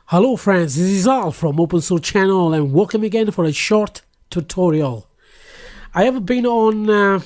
Hello friends, this is Al from Open Source Channel and welcome again for a short tutorial. I have been on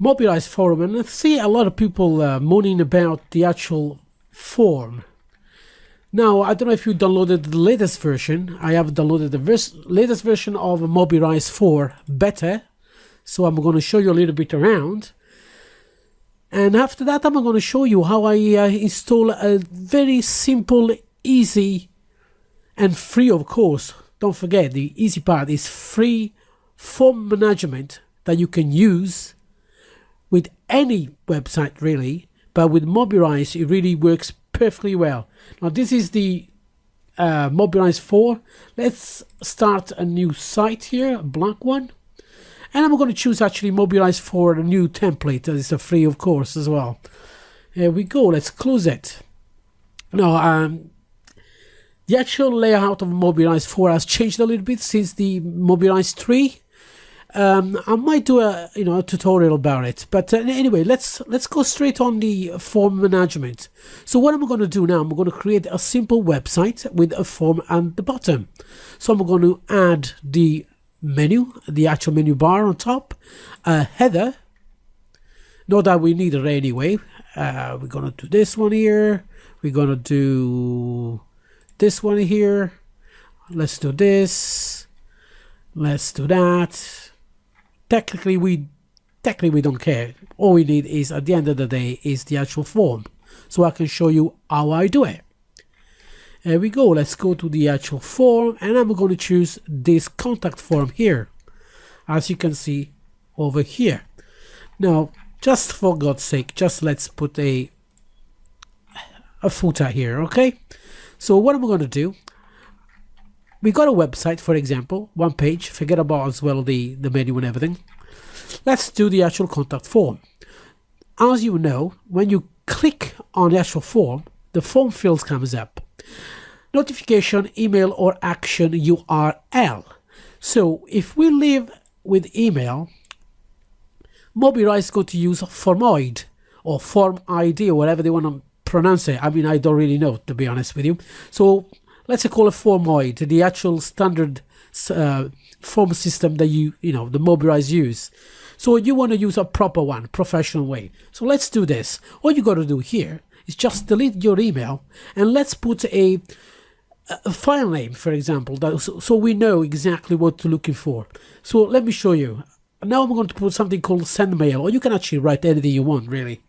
Mobirise Forum and I see a lot of people moaning about the actual form. Now, I don't know if you downloaded the latest version. I have downloaded the latest version of Mobirise 4 beta, so I'm going to show you a little bit around. And after that, I'm going to show you how I install a very simple, easy, and free, of course. Don't forget, the easy part is free form management that you can use with any website, really. But with Mobirise, it really works perfectly well. Now, this is the Mobirise 4. Let's start a new site here, a blank one. And I'm going to choose actually Mobirise for a new template. That is a free, of course, as well. Here we go. Let's close it. Now, the actual layout of Mobirise 4 has changed a little bit since the Mobirise 3. I might do a tutorial about it. But anyway, let's go straight on the form management. So what I'm going to do now, I'm going to create a simple website with a form at the bottom. So I'm going to add the menu, the actual menu bar on top, a header. Not that we need it anyway. We're gonna do this one here. We're gonna do this one here. Let's do this. Let's do that. Technically we don't care. All we need is, at the end of the day, is the actual form. So I can show you how I do it. There we go. Let's go to the actual form and I'm going to choose this contact form here, as you can see over here. Now, just for God's sake, just let's put a footer here, okay? So what I'm going to do, we got a website, for example, one page, forget about as well the menu and everything. Let's do the actual contact form. As you know, when you click on the actual form, the form fields comes up. Notification, email, or action URL. So if we live with email, Mobirise is going to use formoid or form ID or whatever they want to pronounce it. I mean, I don't really know, to be honest with you. So let's call it formoid, the actual standard form system that the Mobirise use. So you want to use a proper one, professional way. So let's do this. All you got to do here is just delete your email and let's put a file name, for example, so we know exactly what to looking for. So let me show you. Now I'm going to put something called send mail, or you can actually write anything you want, really.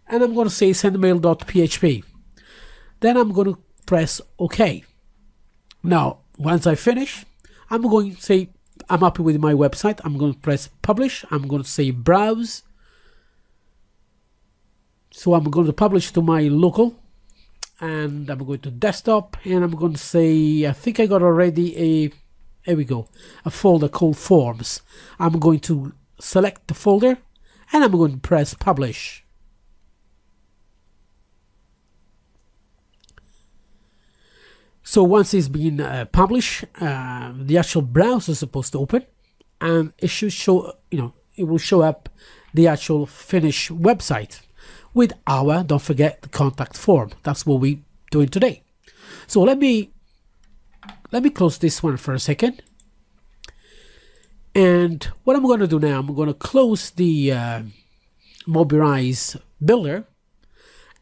And I'm going to say sendmail.php. Then I'm going to press OK. Now, once I finish, I'm going to say I'm happy with my website. I'm going to press publish. I'm going to say browse. So I'm going to publish to my local, and I'm going to desktop, and I'm going to say, I think I got already here we go, a folder called forms. I'm going to select the folder, and I'm going to press publish. So once it's been published, the actual browser is supposed to open, and it should show, it will show up the actual finished website with our, don't forget, the contact form. That's what we're doing today. So let me close this one for a second. And what I'm going to do now, I'm going to close the Mobirise builder,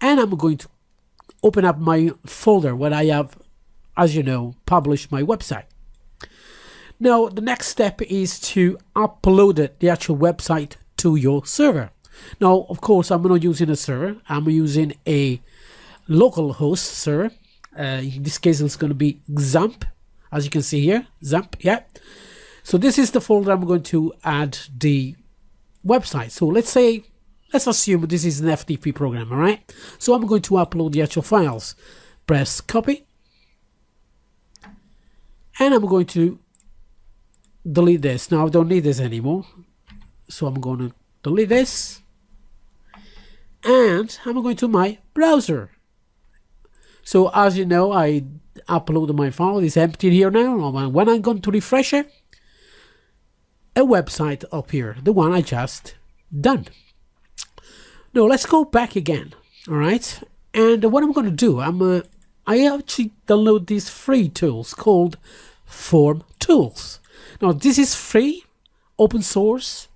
and I'm going to open up my folder where I have, as you know, published my website. Now, the next step is to upload the actual website to your server. Now, of course, I'm not using a server. I'm using a local host server. In this case, it's going to be XAMPP, as you can see here. XAMPP, yeah. So this is the folder I'm going to add the website. So let's assume this is an FTP program, all right? So I'm going to upload the actual files. Press copy. And I'm going to delete this. Now, I don't need this anymore. So I'm going to delete this. And I'm going to my browser. So as you know, I uploaded my file. It's empty here now. When I'm going to refresh it, a website up here, the one I just done. Now let's go back again. All right, And what I'm going to do, I actually download these free tools called Form Tools. Now this is free, open source,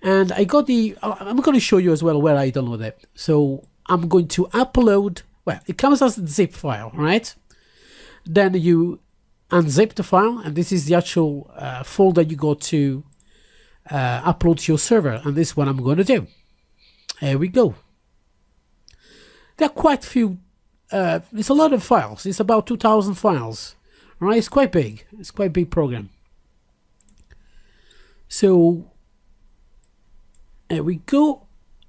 and I got I'm going to show you as well where I download it. So I'm going to upload, well, it comes as a zip file, right? Then you unzip the file, and this is the actual folder you go to upload to your server, and this is what I'm going to do. Here we go. There are quite a few, it's a lot of files. It's about 2,000 files, right? It's quite big. It's quite a big program. So here we go.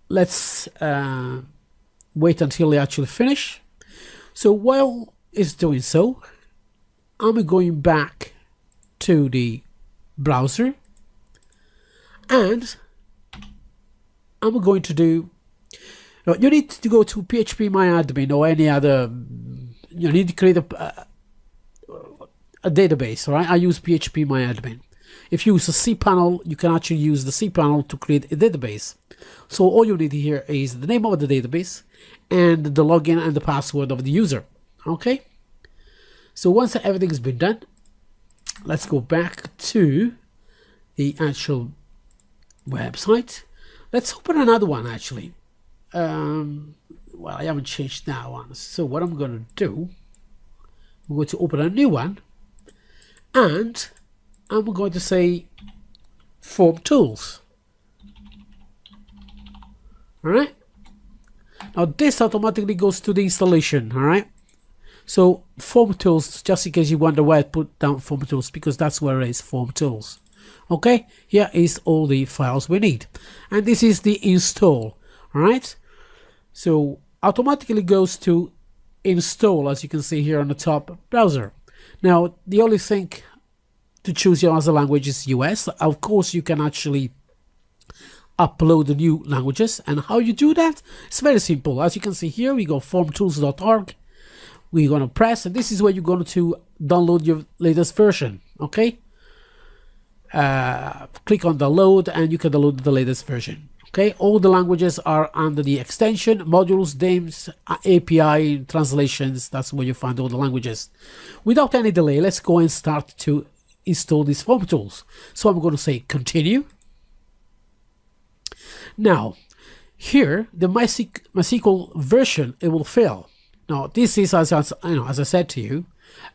Let's wait until they actually finish. So while it's doing so, I'm going back to the browser, and I'm going to do, you need to go to phpMyAdmin or any other, you need to create a database, right? I use phpMyAdmin. If you use a cPanel, you can actually use the cPanel to create a database. So all you need here is the name of the database and the login and the password of the user. Okay? So once everything's been done, let's go back to the actual website. Let's open another one actually. Well, I haven't changed that one. So what I'm going to do, I'm going to open a new one, and I'm going to say Form Tools. Alright? Now this automatically goes to the installation, alright? So Form Tools, just in case you wonder why I put down Form Tools, because that's where it is, Form Tools. Okay, here is all the files we need. And this is the install, alright? So automatically goes to install, as you can see here on the top browser. Now the only thing to choose here as a language is US. Of course you can actually upload the new languages, and how you do that, it's very simple. As you can see here, we go formtools.org, we're going to press, and this is where you're going to download your latest version. Okay, click on download and you can download the latest version. Okay, all the languages are under the extension, modules, names, API, translations. That's where you find all the languages. Without any delay, let's go and start to install these Form Tools. So I'm going to say continue. Now here the MySQL version, it will fail. Now this is, as I said to you,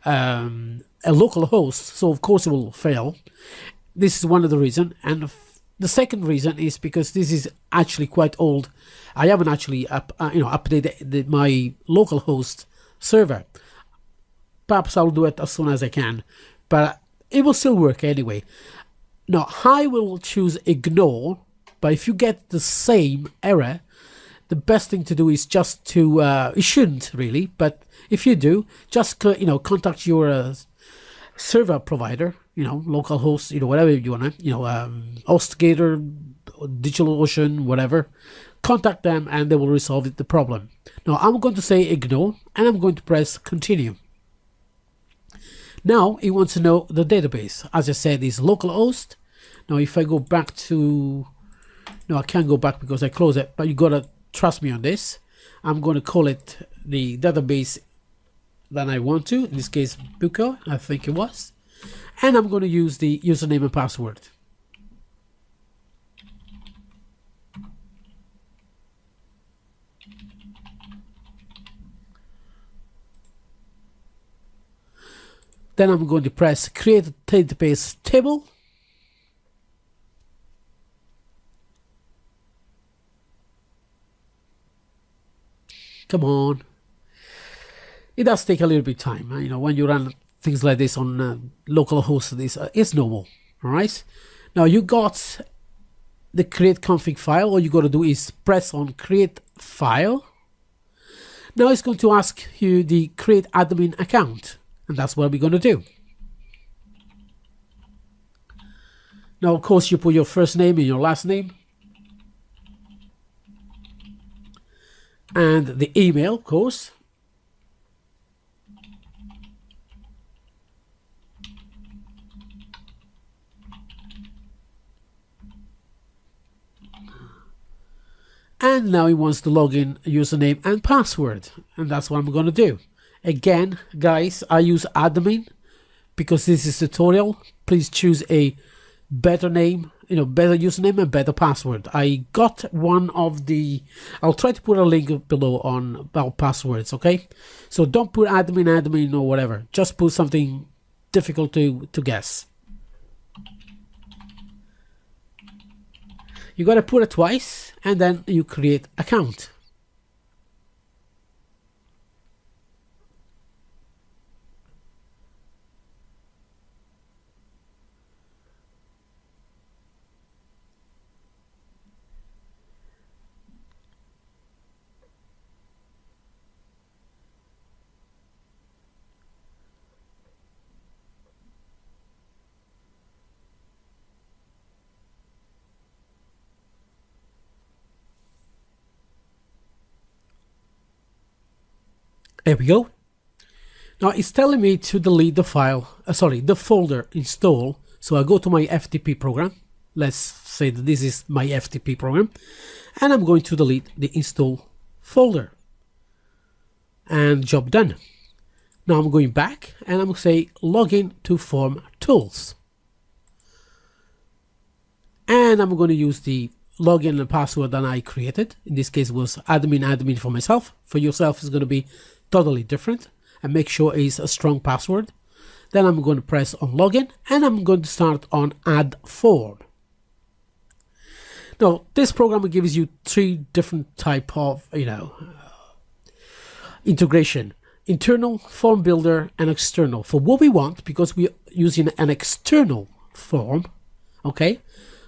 a local host, so of course it will fail. This is one of the reasons, and the second reason is because this is actually quite old. I haven't actually updated my local host server. Perhaps I'll do it as soon as I can, but it will still work anyway. Now I will choose ignore, but if you get the same error, the best thing to do is just to, you shouldn't really, but if you do, just contact your server provider, local host, whatever you want to, HostGator, DigitalOcean, whatever. Contact them and they will resolve the problem. Now I'm going to say ignore, and I'm going to press continue. Now it wants to know the database. As I said, is localhost. Now if I go back to, no, I can't go back because I close it, but you gotta trust me on this. I'm going to call it the database that I want to, in this case Buco, I think it was, and I'm going to use the username and password. Then I'm going to press create a database table. Come on. It does take a little bit of time. When you run things like this on local hosts, it's normal. All right. Now you got the create config file. All you got to do is press on create file. Now it's going to ask you the create admin account, and that's what we're going to do. Now, of course, you put your first name and your last name, and the email, of course. And now he wants to log in username and password, and that's what I'm going to do. Again, guys, I use admin because this is tutorial. Please choose a better name, better username and better password. I got one of the, I'll try to put a link below on about passwords, okay? So don't put admin or whatever. Just put something difficult to guess. You got to put it twice and then you create account. There we go. Now it's telling me to delete the file, the folder install. So I go to my FTP program. Let's say that this is my FTP program, and I'm going to delete the install folder. And job done. Now I'm going back and I'm going to say login to form tools. And I'm going to use the login and password that I created. In this case was admin for myself. For yourself it's going to be totally different, and make sure it's a strong password. Then I'm going to press on login and I'm going to start on add form. Now this program gives you three different type of integration: internal, form builder, and external. For what we want, because we're using an external form, okay,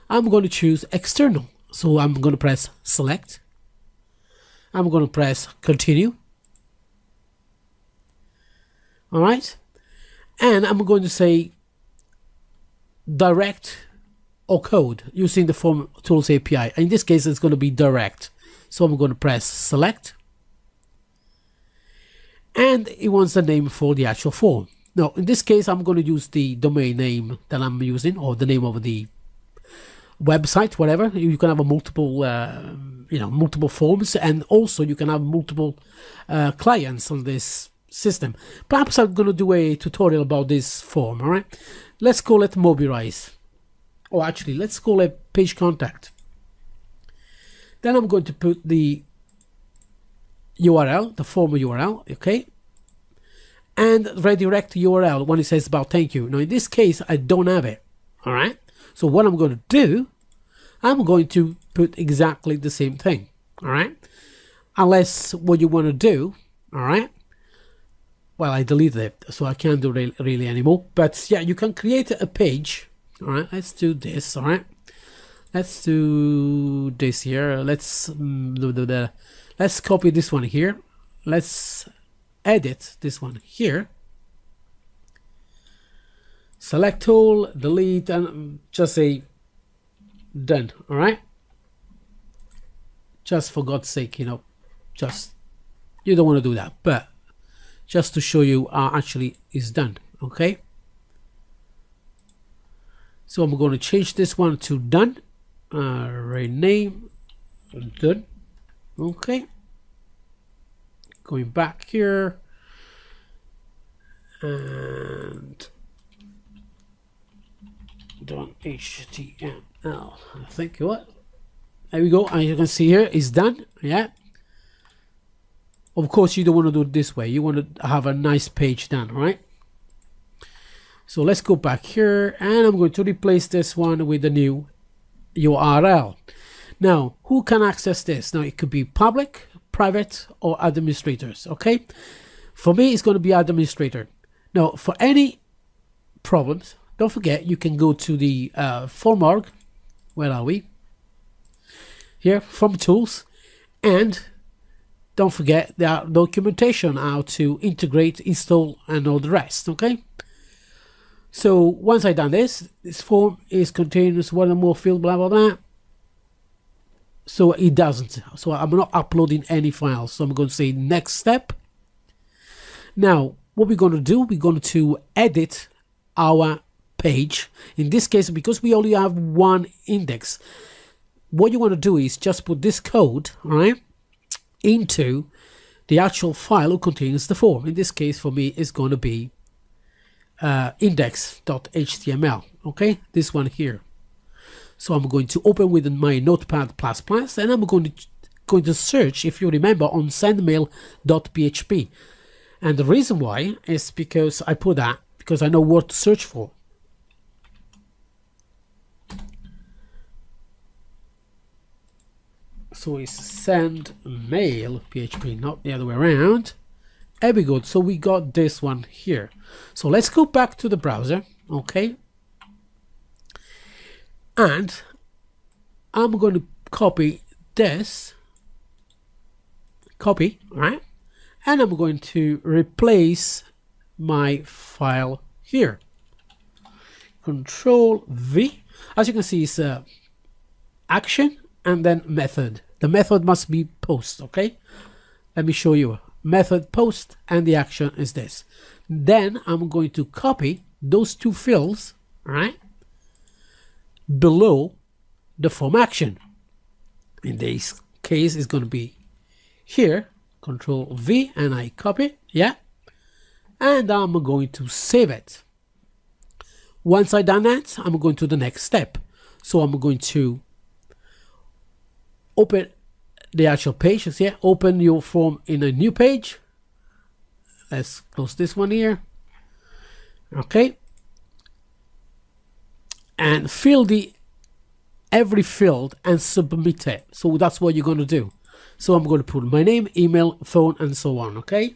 I'm going to choose external. So I'm going to press select. I'm going to press continue. All right, and I'm going to say direct or code using the form tools API. In this case, it's going to be direct. So I'm going to press select, and it wants the name for the actual form. Now, in this case, I'm going to use the domain name that I'm using, or the name of the website, whatever. You can have a multiple forms, and also you can have multiple clients on this system. Perhaps I'm going to do a tutorial about this form. All right, let's call it Mobirise, or actually let's call it page contact. Then I'm going to put the URL, the form URL, okay, and redirect URL when it says about thank you. Now in this case I don't have it. All right, so what I'm going to do, I'm going to put exactly the same thing. All right, unless what you want to do, all right, well, I deleted it, so I can't do really anymore. But yeah, you can create a page. All right, let's do this. All right, let's do this here. Let's copy this one here. Let's edit this one here. Select all, delete, and just say done. All right. Just for God's sake, just you don't want to do that, but just to show you actually is done. Okay, so I'm going to change this one to done, rename done. Okay, going back here and done HTML. I think what, there we go, and you can see here is done. Yeah, of course you don't want to do it this way, you want to have a nice page done. Right, so let's go back here and I'm going to replace this one with the new URL. Now who can access this? Now it could be public, private, or administrators. Okay, for me it's going to be administrator. Now for any problems, don't forget you can go to the form org. Where are we? Here, form tools, and don't forget the documentation how to integrate, install, and all the rest. Okay, so once I done this form is contains one or more field, blah blah blah. So it doesn't, so I'm not uploading any files, so I'm going to say next step. Now what we're going to do, we're going to edit our page. In this case, because we only have one index, what you want to do is just put this code, all right, into the actual file that contains the form. In this case, for me, it's going to be index.html. Okay, this one here. So I'm going to open with my Notepad++, and I'm going to search, if you remember, on sendmail.php. And the reason why is because I put that because I know what to search for. So it's sendmail.php, not the other way around. There we go. So we got this one here. So let's go back to the browser, okay? And I'm going to copy this, right? And I'm going to replace my file here. Control V. As you can see, it's action and then method. The method must be post, okay? Let me show you. Method post, and the action is this. Then I'm going to copy those two fields, right, below the form action. In this case, it's going to be here. Control V, and I copy, yeah, and I'm going to save it. Once I done that, I'm going to the next step. So I'm going to open the actual page. Yeah, open your form in a new page. Let's close this one here. Okay, and fill every field and submit it. So that's what you're going to do. So I'm going to put my name, email, phone, and so on. Okay.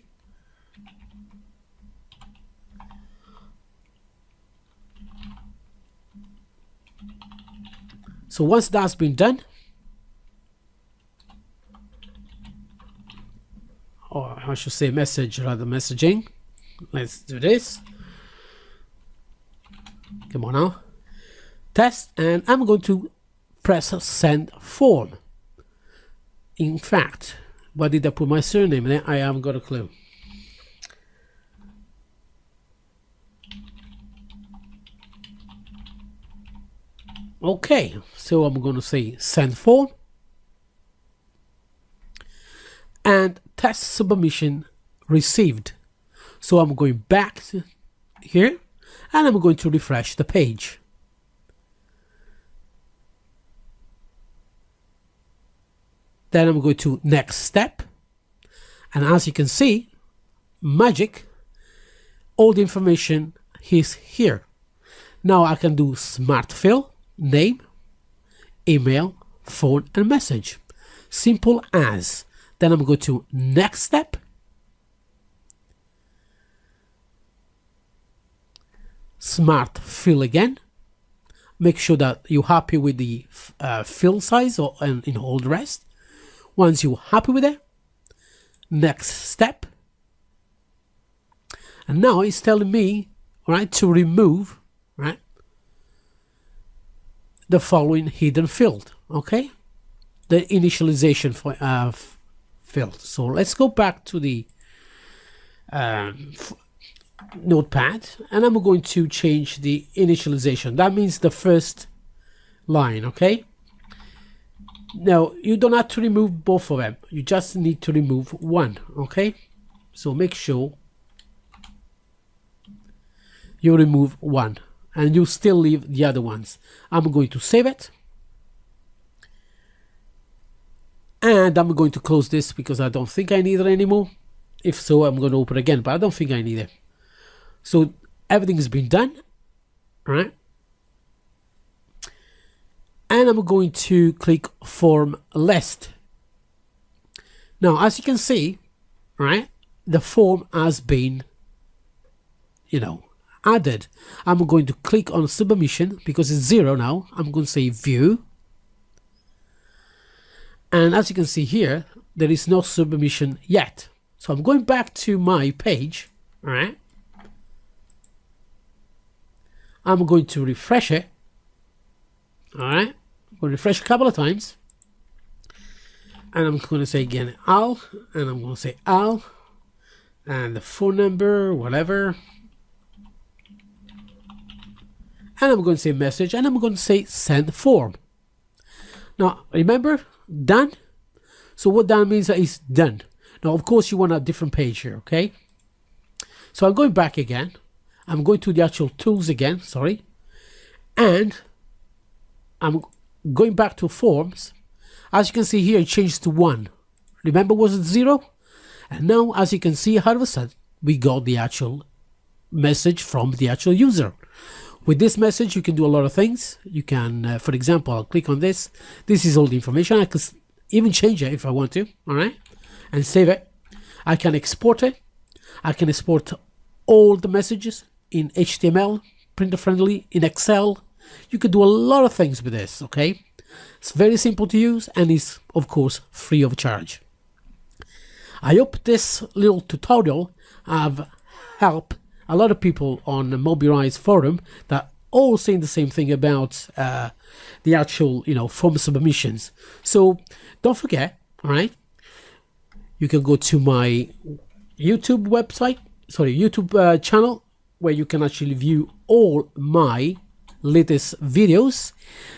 So once that's been done, or I should say message rather messaging. Let's do this. Come on now. Test, and I'm going to press send form. In fact, why did I put my surname there? I haven't got a clue. Okay, so I'm going to say send form. And test submission received. So I'm going back to here and I'm going to refresh the page. Then I'm going to next step, and as you can see, magic, all the information is here. Now I can do smart fill, name, email, phone, and message. Simple as. Then I'm going to next step, smart fill again. Make sure that you're happy with the fill size and all the rest. Once you're happy with it, next step. And now it's telling me, right, to remove, right, the following hidden field, okay? The initialization field. So let's go back to the notepad, and I'm going to change the initialization. That means the first line, okay? Now, you don't have to remove both of them. You just need to remove one, okay? So make sure you remove one and you still leave the other ones. I'm going to save it. And I'm going to close this because I don't think I need it anymore. If so, I'm going to open it again, but I don't think I need it. So everything has been done, right? And I'm going to click form list. Now, as you can see, right, the form has been, added. I'm going to click on submission because it's 0 now. I'm going to say view. And as you can see here, there is no submission yet. So I'm going back to my page, all right? I'm going to refresh it. All right, I'm going to refresh a couple of times, and I'm going to say again Al, and I'm going to say Al, and the phone number, whatever, and I'm going to say message, and I'm going to say send form. Now, remember, done. So what that means is done. Now, of course, you want a different page here, okay? So I'm going back again. I'm going to the actual tools again, sorry. And I'm going back to forms. As you can see here, it changed to 1. Remember, was it 0? And now, as you can see, all of a sudden, we got the actual message from the actual user. With this message, you can do a lot of things. You can, for example, I'll click on this. This is all the information. I can even change it if I want to, all right? And save it. I can export it. I can export all the messages in HTML, printer friendly, in Excel. You could do a lot of things with this, okay? It's very simple to use and is, of course, free of charge. I hope this little tutorial have helped a lot of people on the Mobirise forum that all saying the same thing about the actual, form submissions. So don't forget, all right? You can go to my YouTube channel, where you can actually view all my latest videos.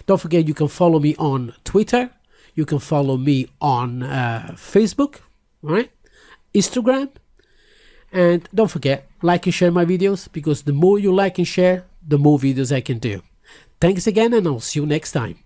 Don't forget, you can follow me on Twitter. You can follow me on Facebook, all right? Instagram. And don't forget, like and share my videos, because the more you like and share, the more videos I can do. Thanks again, and I'll see you next time.